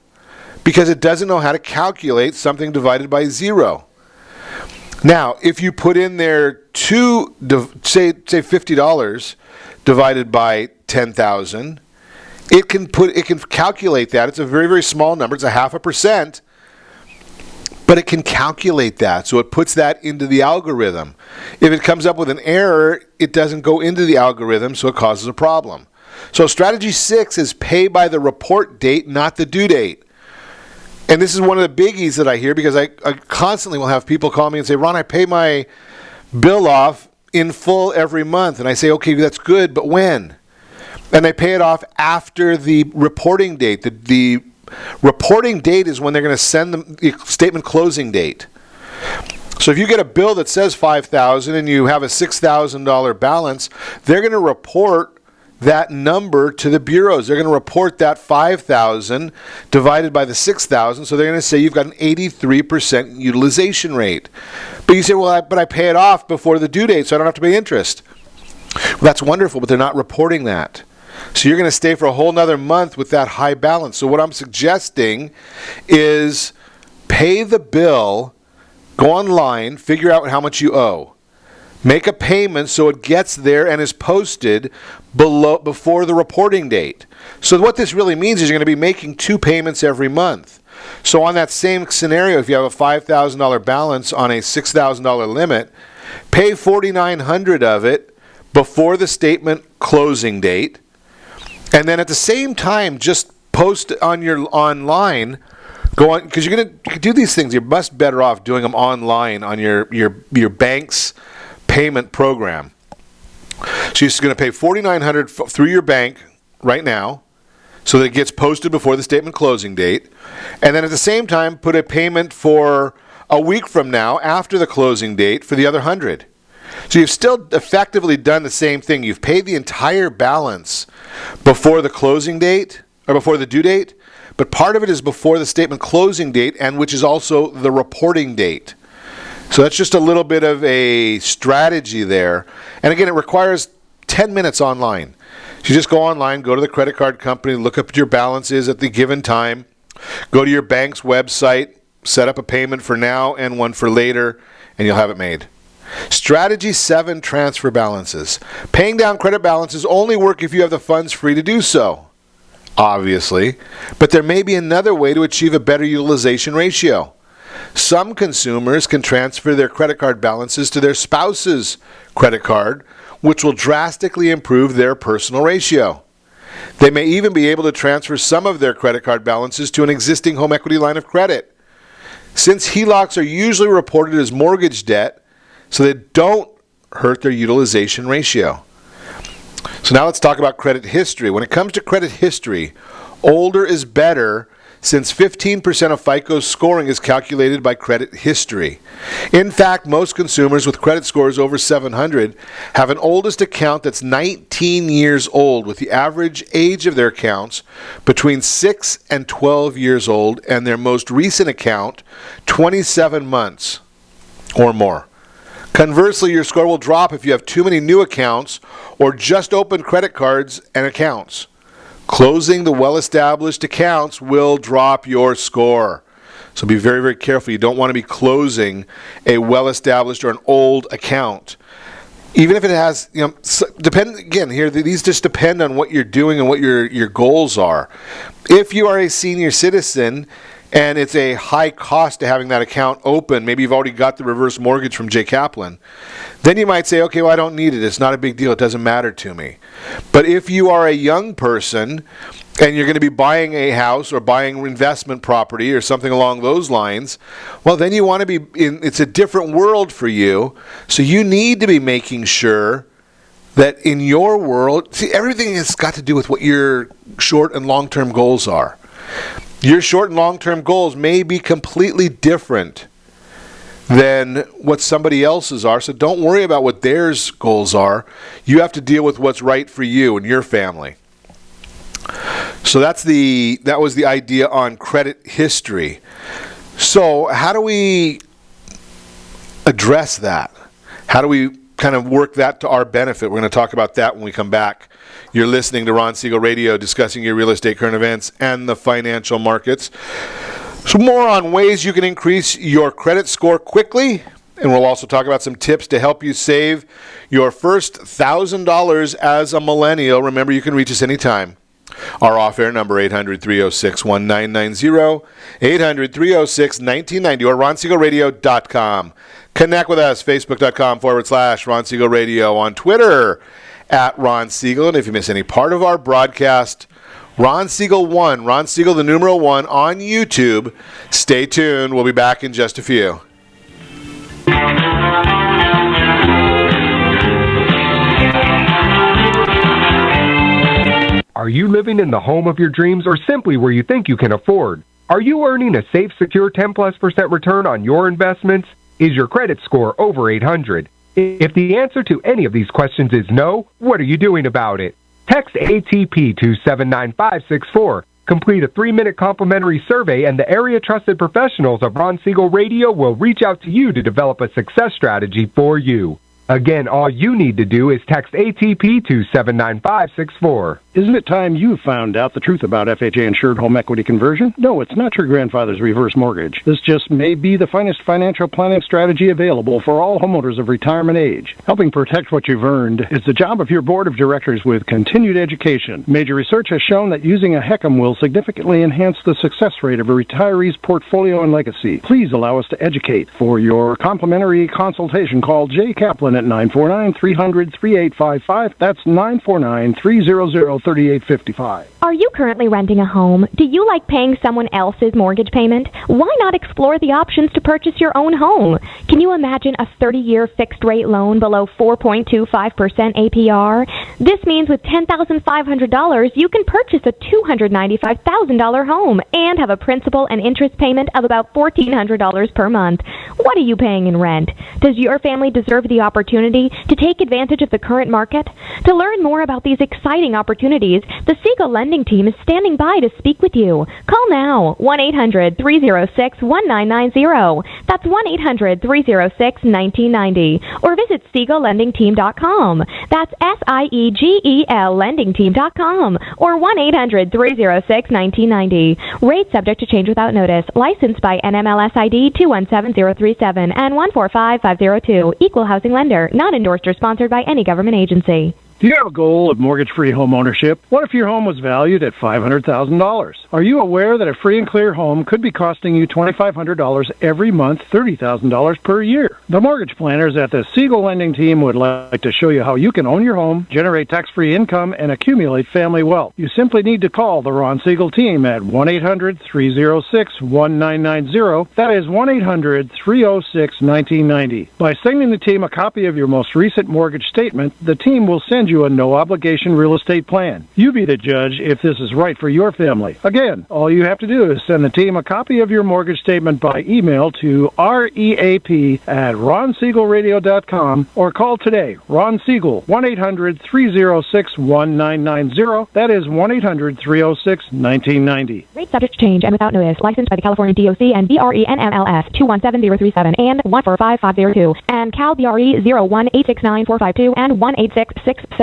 because it doesn't know how to calculate something divided by 0. Now, if you put in there say $50 divided by 10,000, it can calculate that. It's a very, very small number. It's 0.5%. But it can calculate that, so it puts that into the algorithm. If it comes up with an error, it doesn't go into the algorithm, so it causes a problem. So strategy 6 is pay by the report date, not the due date. And this is one of the biggies that I hear, because I constantly will have people call me and say, Ron, I pay my bill off in full every month. And I say, okay, that's good, but when? And they pay it off after the reporting date. The reporting date is when they're going to send the statement closing date. So if you get a bill that says $5,000 and you have a $6,000 balance, they're going to report that number to the bureaus. They're going to report that $5,000 divided by the $6,000. So they're going to say you've got an 83% utilization rate. But you say, well, but I pay it off before the due date, so I don't have to pay interest. Well, that's wonderful, but they're not reporting that. So you're going to stay for a whole nother month with that high balance. So what I'm suggesting is pay the bill, go online, figure out how much you owe. Make a payment so it gets there and is posted before the reporting date. So what this really means is you're going to be making 2 payments every month. So on that same scenario, if you have a $5,000 balance on a $6,000 limit, pay $4,900 of it before the statement closing date. And then at the same time, just post on your online, go on, because you're going to do these things. You're much better off doing them online on your bank's payment program. So you're going to pay $4,900 through your bank right now, so that it gets posted before the statement closing date. And then at the same time, put a payment for a week from now, after the closing date, for the other $100. So you've still effectively done the same thing. You've paid the entire balance before the closing date, or before the due date, but part of it is before the statement closing date, and which is also the reporting date. So that's just a little bit of a strategy there. And again, it requires 10 minutes online. So you just go online, go to the credit card company, look up what your balance is at the given time, go to your bank's website, set up a payment for now and one for later, and you'll have it made. Strategy 7, transfer balances. Paying down credit balances only work if you have the funds free to do so, obviously, but there may be another way to achieve a better utilization ratio. Some consumers can transfer their credit card balances to their spouse's credit card, which will drastically improve their personal ratio. They may even be able to transfer some of their credit card balances to an existing home equity line of credit. Since HELOCs are usually reported as mortgage debt, so they don't hurt their utilization ratio. So now let's talk about credit history. When it comes to credit history, older is better, since 15% of FICO's scoring is calculated by credit history. In fact, most consumers with credit scores over 700 have an oldest account that's 19 years old, with the average age of their accounts between 6 and 12 years old, and their most recent account 27 months or more. Conversely, your score will drop if you have too many new accounts or just opened credit cards and accounts. Closing the well-established accounts will drop your score. So be very, very careful. You don't want to be closing a well-established or an old account. Even if it has, these just depend on what you're doing and what your goals are. If you are a senior citizen and it's a high cost to having that account open, maybe you've already got the reverse mortgage from Jay Kaplan, then you might say, okay, well, I don't need it. It's not a big deal. It doesn't matter to me. But if you are a young person and you're going to be buying a house or buying investment property or something along those lines, well, then you want to be it's a different world for you. So you need to be making sure that in your world, see, everything has got to do with what your short and long-term goals are. Your short and long-term goals may be completely different than what somebody else's are, so don't worry about what their goals are. You have to deal with what's right for you and your family. So that was the idea on credit history. So how do we address that? How do we kind of work that to our benefit? We're going to talk about that when we come back. You're listening to Ron Siegel Radio, discussing your real estate current events and the financial markets. So more on ways you can increase your credit score quickly, and we'll also talk about some tips to help you save your first $1,000 as a millennial. Remember, you can reach us anytime. Our off-air number, 800-306-1990, 800-306-1990, or ronsiegelradio.com. Connect with us, facebook.com/Ron Siegel Radio, on Twitter @Ron Siegel. And if you miss any part of our broadcast, Ron Siegel 1, Ron Siegel the numeral 1 on YouTube. Stay tuned. We'll be back in just a few. Are you living in the home of your dreams or simply where you think you can afford? Are you earning a safe, secure 10+% return on your investments? Is your credit score over 800? If the answer to any of these questions is no, what are you doing about it? Text ATP to 79564. Complete a 3-minute complimentary survey, and the area-trusted professionals of Ron Siegel Radio will reach out to you to develop a success strategy for you. Again, all you need to do is text ATP to 79564. Isn't it time you found out the truth about FHA-insured home equity conversion? No, it's not your grandfather's reverse mortgage. This just may be the finest financial planning strategy available for all homeowners of retirement age. Helping protect what you've earned is the job of your board of directors with continued education. Major research has shown that using a HECM will significantly enhance the success rate of a retiree's portfolio and legacy. Please allow us to educate. For your complimentary consultation, call Jay Kaplan at 949-300-3855. That's 949-300-3855. Are you currently renting a home? Do you like paying someone else's mortgage payment? Why not explore the options to purchase your own home? Can you imagine a 30-year fixed-rate loan below 4.25% APR? This means with $10,500, you can purchase a $295,000 home and have a principal and interest payment of about $1,400 per month. What are you paying in rent? Does your family deserve the opportunity to take advantage of the current market? To learn more about these exciting opportunities, the Siegel Lending Team is standing by to speak with you. Call now, 1-800-306-1990. That's 1-800-306-1990. Or visit SiegelLendingTeam.com. That's SIEGEL LendingTeam.com. Or 1-800-306-1990. Rate subject to change without notice. Licensed by NMLS ID 217037 and 145502. Equal housing lender. Not endorsed or sponsored by any government agency. Do you have a goal of mortgage-free home ownership? What if your home was valued at $500,000? Are you aware that a free and clear home could be costing you $2,500 every month, $30,000 per year? The mortgage planners at the Siegel Lending Team would like to show you how you can own your home, generate tax-free income, and accumulate family wealth. You simply need to call the Ron Siegel Team at 1-800-306-1990. That is 1-800-306-1990. By sending the team a copy of your most recent mortgage statement, the team will send you a no-obligation real estate plan. You be the judge if this is right for your family. Again, all you have to do is send the team a copy of your mortgage statement by email to reap@ronsiegelradio.com or call today. Ron Siegel, 1-800-306-1990. That is 1-800-306-1990. Rate subject to change and without notice. Licensed by the California DOC and BRENMLS 217037 and 145502 and Cal BRE 01869452 and 1866775.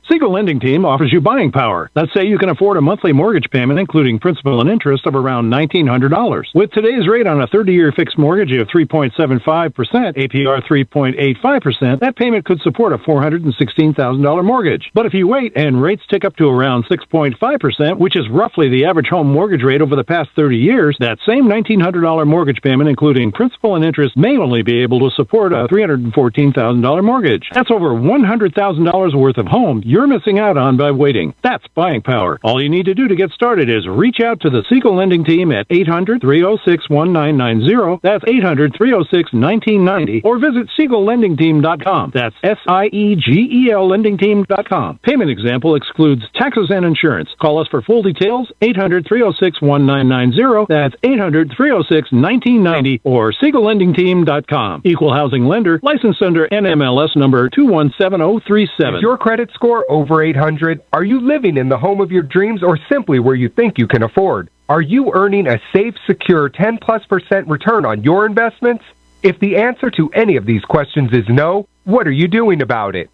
Siegel Lending Team offers you buying power. Let's say you can afford a monthly mortgage payment, including principal and interest, of around $1,900. With today's rate on a 30-year fixed mortgage of 3.75%, APR 3.85%, that payment could support a $416,000 mortgage. But if you wait and rates tick up to around 6.5%, which is roughly the average home mortgage rate over the past 30 years, that same $1,900 mortgage payment, including principal and interest, may only be able to support a $314,000 mortgage. That's over $100,000 worth of home you're missing out on by waiting. That's buying power. All you need to do to get started is reach out to the Siegel Lending Team at 800-306-1990. That's 800-306-1990. Or visit SiegelLendingTeam.com. That's SIEGEL LendingTeam.com. Payment example excludes taxes and insurance. Call us for full details, 800-306-1990. That's 800-306-1990 or SiegelLendingTeam.com. Equal housing lender, licensed under NMLS number 217037. Is your credit score over 800? Are you living in the home of your dreams or simply where you think you can afford? Are you earning a safe, secure 10+% return on your investments? If the answer to any of these questions is no, what are you doing about it?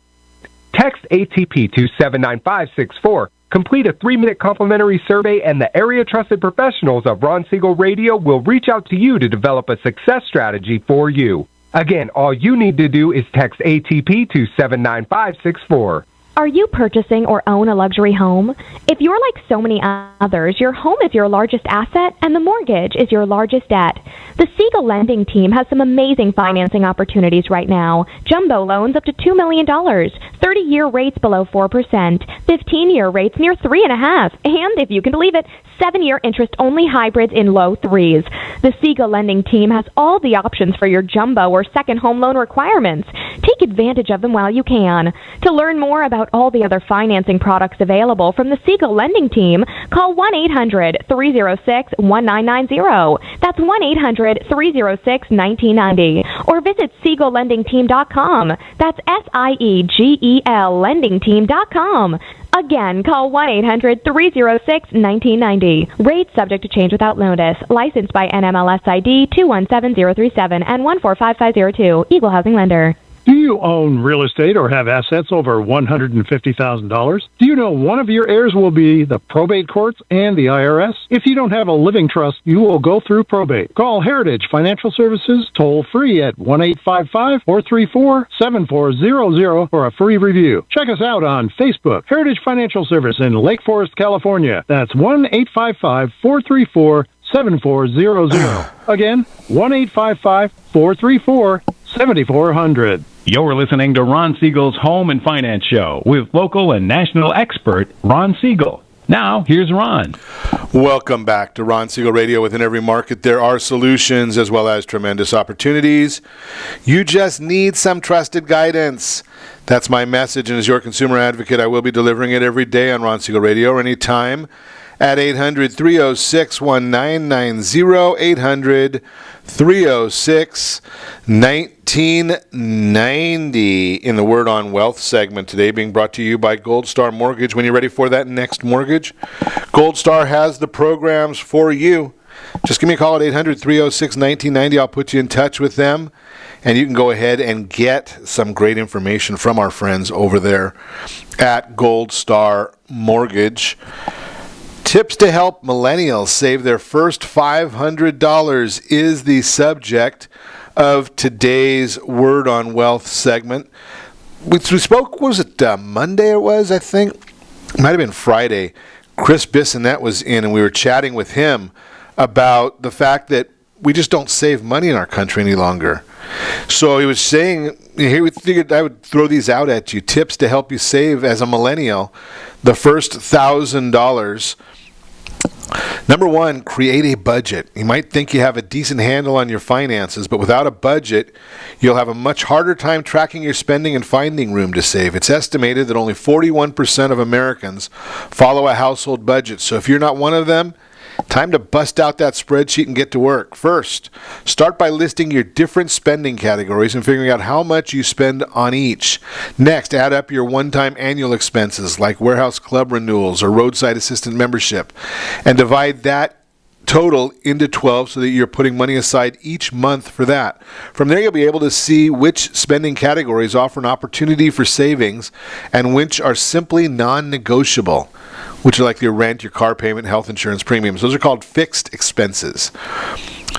Text ATP to 79564. Complete a 3-minute complimentary survey, and the area-trusted professionals of Ron Siegel Radio will reach out to you to develop a success strategy for you. Again, all you need to do is text ATP to 79564. Are you purchasing or own a luxury home? If you're like so many others, your home is your largest asset and the mortgage is your largest debt. The Siegel lending team has some amazing financing opportunities right now. Jumbo loans up to $2 million, 30-year rates below 4%, 15-year rates near 3.5%, and if you can believe it, 7-year interest-only hybrids in low 3s. The Siegel lending team has all the options for your jumbo or second home loan requirements. Take advantage of them while you can. To learn more about all the other financing products available from the Siegel lending team, call 1-800-306-1990. That's 1-800-306-1990. Or visit SiegelLendingTeam.com. That's SIEGEL lendingteam.com. Again, call 1-800-306-1990. Rates subject to change without notice. Licensed by NMLS ID 217037 and 145502. Equal housing lender. Do you own real estate or have assets over $150,000? Do you know one of your heirs will be the probate courts and the IRS? If you don't have a living trust, you will go through probate. Call Heritage Financial Services toll free at 1-855-434-7400 for a free review. Check us out on Facebook, Heritage Financial Service in Lake Forest, California. That's 1-855-434-7400. Again, 1-855-434-7400. You're listening to Ron Siegel's Home and Finance Show with local and national expert Ron Siegel. Now, here's Ron. Welcome back to Ron Siegel Radio. Within every market, there are solutions as well as tremendous opportunities. You just need some trusted guidance. That's my message, and as your consumer advocate, I will be delivering it every day on Ron Siegel Radio or anytime at 800-306-1990, 800-306-1990 in the Word on Wealth segment today, being brought to you by Gold Star Mortgage. When you're ready for that next mortgage, Gold Star has the programs for you. Just give me a call at 800-306-1990. I'll put you in touch with them, and you can go ahead and get some great information from our friends over there at Gold Star Mortgage. Tips to help millennials save their first $500 is the subject of today's Word on Wealth segment. We spoke, was it Monday it was, I think? It might have been Friday. Chris Bissonette was in, and we were chatting with him about the fact that we just don't save money in our country any longer. So he was saying, here we figured I would throw these out at you, tips to help you save as a millennial the first $1,000. Number one, create a budget. You might think you have a decent handle on your finances, but without a budget, you'll have a much harder time tracking your spending and finding room to save. It's estimated that only 41% of Americans follow a household budget. So if you're not one of them, time to bust out that spreadsheet and get to work. First, start by listing your different spending categories and figuring out how much you spend on each. Next, add up your one-time annual expenses like warehouse club renewals or roadside assistant membership and divide that total into 12 so that you're putting money aside each month for that. From there, you'll be able to see which spending categories offer an opportunity for savings and which are simply non-negotiable, which are like your rent, your car payment, health insurance premiums. Those are called fixed expenses.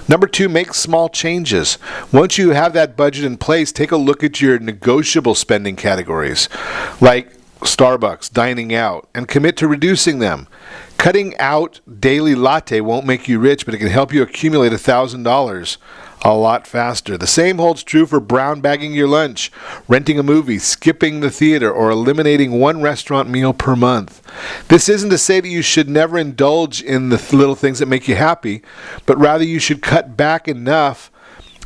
Number two, make small changes. Once you have that budget in place, take a look at your negotiable spending categories, like Starbucks, dining out, and commit to reducing them. Cutting out daily latte won't make you rich, but it can help you accumulate $1,000 a lot faster. The same holds true for brown bagging your lunch, renting a movie, skipping the theater, or eliminating one restaurant meal per month. This isn't to say that you should never indulge in the little things that make you happy, but rather you should cut back enough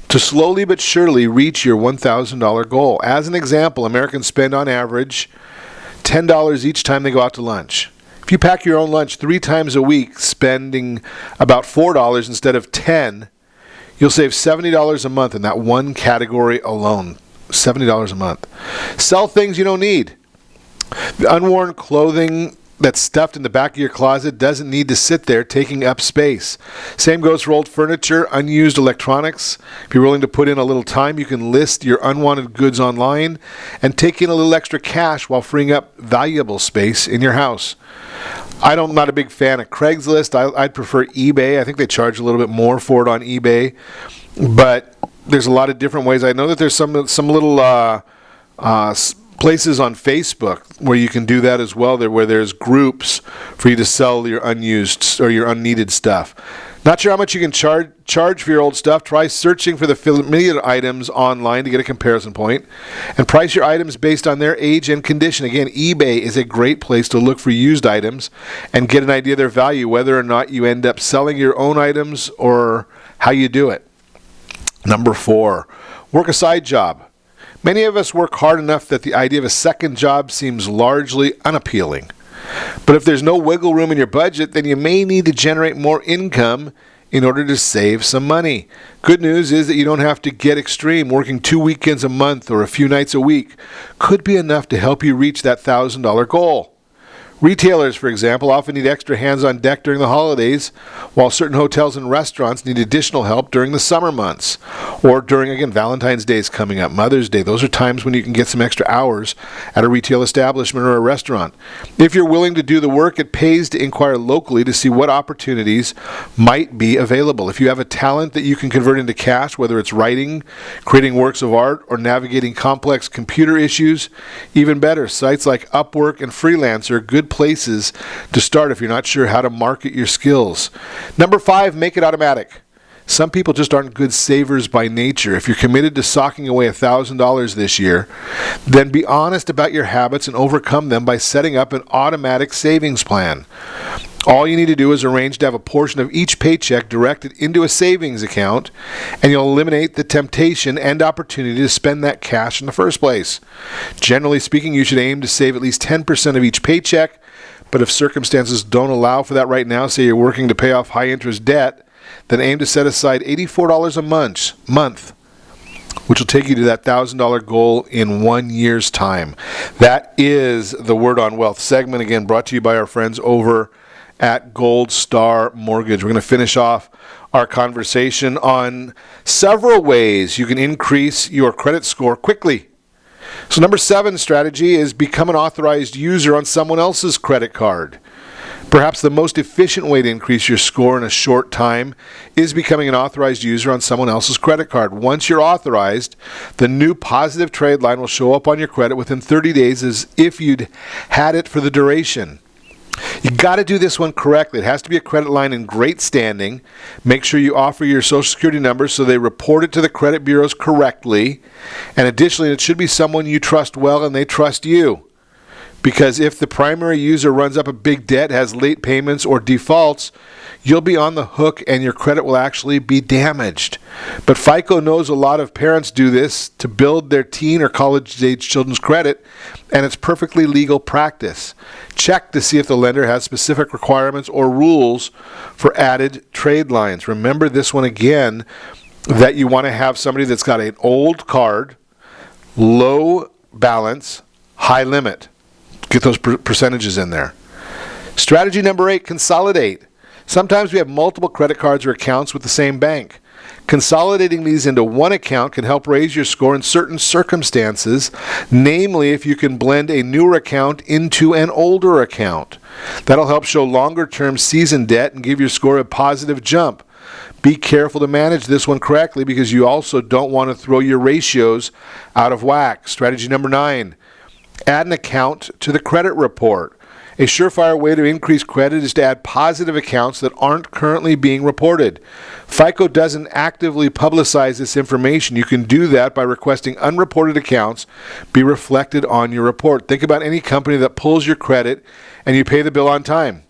to slowly but surely reach your $1,000 goal. As an example, Americans spend on average $10 each time they go out to lunch. If you pack your own lunch 3 times a week, spending about $4 instead of $10, you'll save $70 a month in that one category alone. $70 a month. Sell things you don't need. The unworn clothing that's stuffed in the back of your closet doesn't need to sit there taking up space. Same goes for old furniture, unused electronics. If you're willing to put in a little time, you can list your unwanted goods online and take in a little extra cash while freeing up valuable space in your house. I'm not a big fan of Craigslist. I'd prefer eBay. I think they charge a little bit more for it on eBay. But there's a lot of different ways. I know that there's some little places on Facebook where you can do that as well, where there's groups for you to sell your unused or your unneeded stuff. Not sure how much you can charge for your old stuff? Try searching for the familiar items online to get a comparison point, and price your items based on their age and condition. Again, eBay is a great place to look for used items and get an idea of their value, whether or not you end up selling your own items or how you do it. Number 4, work a side job. Many of us work hard enough that the idea of a second job seems largely unappealing. But if there's no wiggle room in your budget, then you may need to generate more income in order to save some money. Good news is that you don't have to get extreme. Working 2 weekends a month or a few nights a week could be enough to help you reach that $1,000 goal. Retailers, for example, often need extra hands on deck during the holidays, while certain hotels and restaurants need additional help during the summer months. Or during, again, Valentine's Day is coming up, Mother's Day. Those are times when you can get some extra hours at a retail establishment or a restaurant. If you're willing to do the work, it pays to inquire locally to see what opportunities might be available. If you have a talent that you can convert into cash, whether it's writing, creating works of art, or navigating complex computer issues, even better. Sites like Upwork and Freelancer are good places to start if you're not sure how to market your skills. Number 5, make it automatic. Some people just aren't good savers by nature. If you're committed to socking away $1,000 this year, then be honest about your habits and overcome them by setting up an automatic savings plan. All you need to do is arrange to have a portion of each paycheck directed into a savings account, and you'll eliminate the temptation and opportunity to spend that cash in the first place. Generally speaking, you should aim to save at least 10% of each paycheck, but if circumstances don't allow for that right now, say you're working to pay off high-interest debt, then aim to set aside $84 a month, which will take you to that $1,000 goal in 1 year's time. That is the Word on Wealth segment, again, brought to you by our friends over at Gold Star Mortgage. We're going to finish off our conversation on several ways you can increase your credit score quickly. So number 7 strategy is become an authorized user on someone else's credit card. Perhaps the most efficient way to increase your score in a short time is becoming an authorized user on someone else's credit card. Once you're authorized, the new positive trade line will show up on your credit within 30 days as if you'd had it for the duration. You got to do this one correctly. It has to be a credit line in great standing. Make sure you offer your Social Security number so they report it to the credit bureaus correctly. And additionally, it should be someone you trust well and they trust you. Because if the primary user runs up a big debt, has late payments or defaults, you'll be on the hook and your credit will actually be damaged. But FICO knows a lot of parents do this to build their teen or college-age children's credit, and it's perfectly legal practice. Check to see if the lender has specific requirements or rules for added trade lines. Remember this one again, that you want to have somebody that's got an old card, low balance, high limit. Get those percentages in there. Strategy number 8, consolidate. Sometimes we have multiple credit cards or accounts with the same bank. Consolidating these into one account can help raise your score in certain circumstances, namely if you can blend a newer account into an older account. That'll help show longer-term seasoned debt and give your score a positive jump. Be careful to manage this one correctly because you also don't want to throw your ratios out of whack. Strategy number 9. Add an account to the credit report. A surefire way to increase credit is to add positive accounts that aren't currently being reported. FICO doesn't actively publicize this information. You can do that by requesting unreported accounts be reflected on your report. Think about any company that pulls your credit and you pay the bill on time.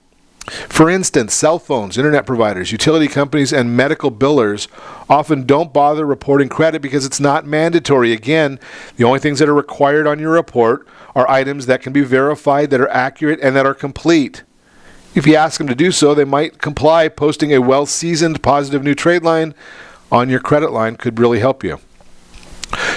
For instance, cell phones, internet providers, utility companies, and medical billers often don't bother reporting credit because it's not mandatory. Again, the only things that are required on your report are items that can be verified, that are accurate, and that are complete. If you ask them to do so, they might comply. Posting a well-seasoned positive new trade line on your credit line could really help you.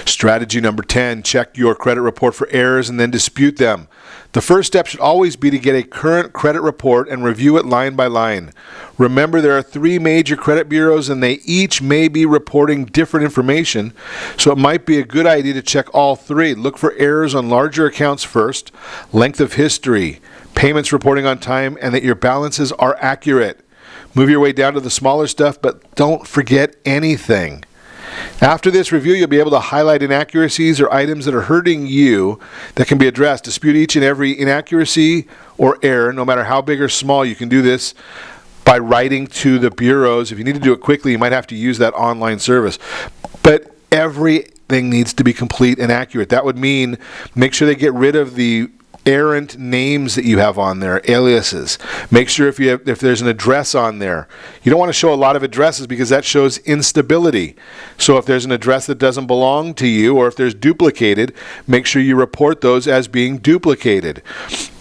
Strategy number 10, check your credit report for errors and then dispute them. The first step should always be to get a current credit report and review it line by line. Remember, there are 3 major credit bureaus and they each may be reporting different information, so it might be a good idea to check all 3. Look for errors on larger accounts first, length of history, payments reporting on time, and that your balances are accurate. Move your way down to the smaller stuff, but don't forget anything. After this review, you'll be able to highlight inaccuracies or items that are hurting you that can be addressed. Dispute each and every inaccuracy or error, no matter how big or small. You can do this by writing to the bureaus. If you need to do it quickly, you might have to use that online service. But everything needs to be complete and accurate. That would mean make sure they get rid of the errant names that you have on there, aliases. Make sure if there's an address on there. You don't want to show a lot of addresses because that shows instability. So if there's an address that doesn't belong to you, or if there's duplicated, make sure you report those as being duplicated.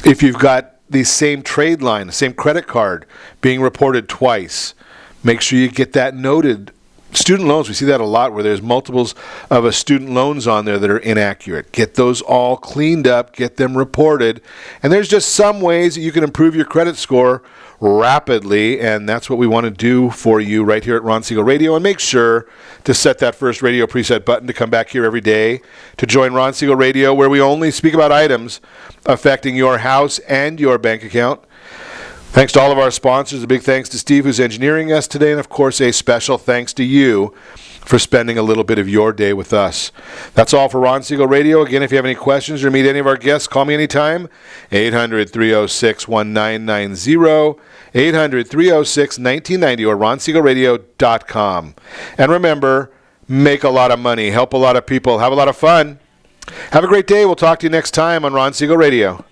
If you've got the same trade line, the same credit card being reported twice, make sure you get that noted. Student loans, we see that a lot where there's multiples of a student loans on there that are inaccurate. Get those all cleaned up, get them reported. And there's just some ways that you can improve your credit score rapidly, and that's what we want to do for you right here at Ron Siegel Radio. And make sure to set that first radio preset button to come back here every day to join Ron Siegel Radio, where we only speak about items affecting your house and your bank account. Thanks to all of our sponsors. A big thanks to Steve, who's engineering us today. And, of course, a special thanks to you for spending a little bit of your day with us. That's all for Ron Siegel Radio. Again, if you have any questions or meet any of our guests, call me anytime. 800-306-1990. 800-306-1990 or ronsiegelradio.com. And remember, make a lot of money, help a lot of people, have a lot of fun. Have a great day. We'll talk to you next time on Ron Siegel Radio.